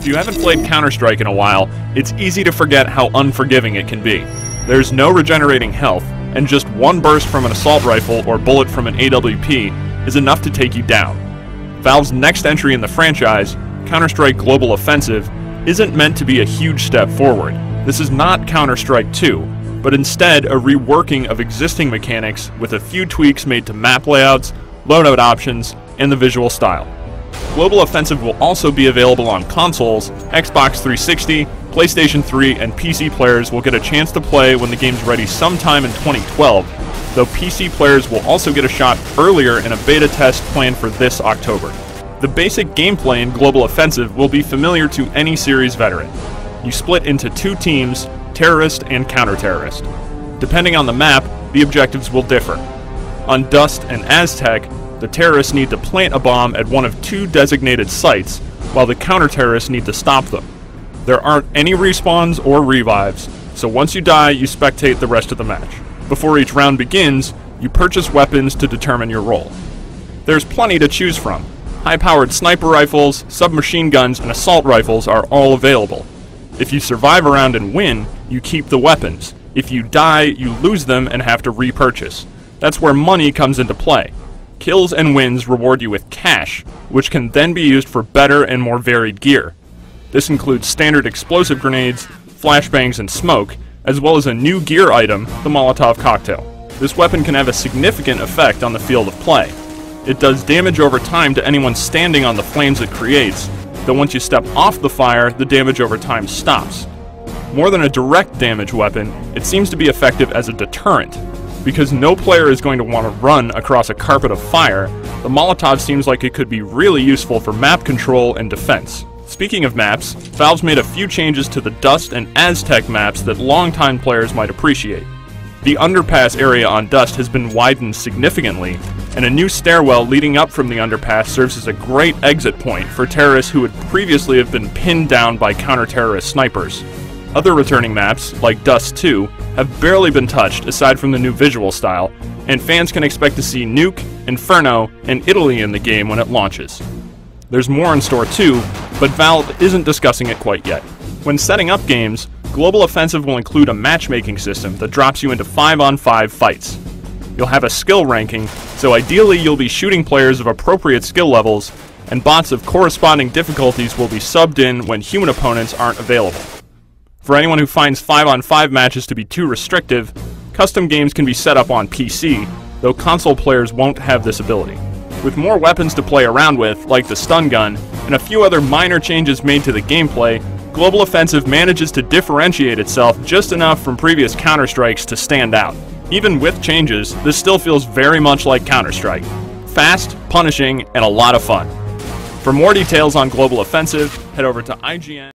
If you haven't played Counter-Strike in a while, it's easy to forget how unforgiving it can be. There's no regenerating health, and just one burst from an assault rifle or bullet from an AWP is enough to take you down. Valve's next entry in the franchise, Counter-Strike Global Offensive, isn't meant to be a huge step forward. This is not Counter-Strike 2, but instead a reworking of existing mechanics with a few tweaks made to map layouts, loadout options, and the visual style. Global Offensive will also be available on consoles. Xbox 360, PlayStation 3, and PC players will get a chance to play when the game's ready sometime in 2012, though PC players will also get a shot earlier in a beta test planned for this October. The basic gameplay in Global Offensive will be familiar to any series veteran. You split into two teams, terrorist and counter-terrorist. Depending on the map, the objectives will differ. On Dust and Aztec, the terrorists need to plant a bomb at one of two designated sites, while the counter-terrorists need to stop them. There aren't any respawns or revives, so once you die, you spectate the rest of the match. Before each round begins, you purchase weapons to determine your role. There's plenty to choose from. High-powered sniper rifles, submachine guns, and assault rifles are all available. If you survive a round and win, you keep the weapons. If you die, you lose them and have to repurchase. That's where money comes into play. Kills and wins reward you with cash, which can then be used for better and more varied gear. This includes standard explosive grenades, flashbangs, and smoke, as well as a new gear item, the Molotov cocktail. This weapon can have a significant effect on the field of play. It does damage over time to anyone standing on the flames it creates, though once you step off the fire, the damage over time stops. More than a direct damage weapon, it seems to be effective as a deterrent. Because no player is going to want to run across a carpet of fire, the Molotov seems like it could be really useful for map control and defense. Speaking of maps, Valve's made a few changes to the Dust and Aztec maps that longtime players might appreciate. The underpass area on Dust has been widened significantly, and a new stairwell leading up from the underpass serves as a great exit point for terrorists who would previously have been pinned down by counter-terrorist snipers. Other returning maps, like Dust 2, have barely been touched aside from the new visual style, and fans can expect to see Nuke, Inferno, and Italy in the game when it launches. There's more in store too, but Valve isn't discussing it quite yet. When setting up games, Global Offensive will include a matchmaking system that drops you into 5-on-5 fights. You'll have a skill ranking, so ideally you'll be shooting players of appropriate skill levels, and bots of corresponding difficulties will be subbed in when human opponents aren't available. For anyone who finds 5-on-5 matches to be too restrictive, custom games can be set up on PC, though console players won't have this ability. With more weapons to play around with, like the stun gun, and a few other minor changes made to the gameplay, Global Offensive manages to differentiate itself just enough from previous Counter-Strikes to stand out. Even with changes, this still feels very much like Counter-Strike. Fast, punishing, and a lot of fun. For more details on Global Offensive, head over to IGN.